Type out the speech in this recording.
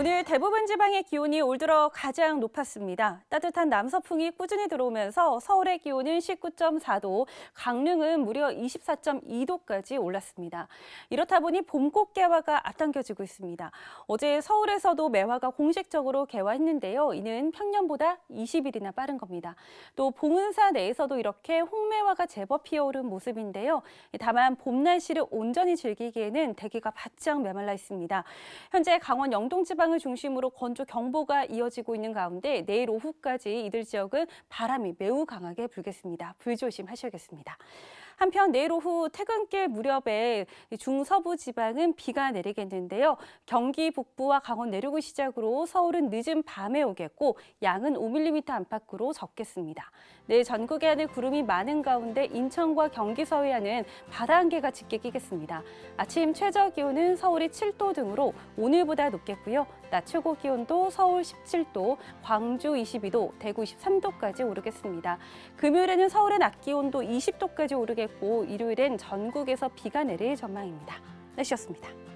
오늘 대부분 지방의 기온이 올 들어 가장 높았습니다. 따뜻한 남서풍이 꾸준히 들어오면서 서울의 기온은 19.4도, 강릉은 무려 24.2도까지 올랐습니다. 이렇다 보니 봄꽃 개화가 앞당겨지고 있습니다. 어제 서울에서도 매화가 공식적으로 개화했는데요. 이는 평년보다 20일이나 빠른 겁니다. 또 봉은사 내에서도 이렇게 홍매화가 제법 피어오른 모습인데요. 다만 봄 날씨를 온전히 즐기기에는 대기가 바짝 메말라 있습니다. 현재 강원 영동 지방을 중심으로 건조 경보가 이어지고 있는 가운데 내일 오후까지 이들 지역은 바람이 매우 강하게 불겠습니다. 불조심하셔야겠습니다. 한편 내일 오후 퇴근길 무렵에 중서부 지방은 비가 내리겠는데요. 경기 북부와 강원 내륙을 시작으로 서울은 늦은 밤에 오겠고 양은 5mm 안팎으로 적겠습니다. 내일 전국의 하늘 구름이 많은 가운데 인천과 경기 서해안은 바다 안개가 짙게 끼겠습니다. 아침 최저 기온은 서울이 7도 등으로 오늘보다 높겠고요. 낮 최고 기온도 서울 17도, 광주 22도, 대구 23도까지 오르겠습니다. 금요일에는 서울의 낮 기온도 20도까지 오르겠고 일요일엔 전국에서 비가 내릴 전망입니다. 날씨였습니다.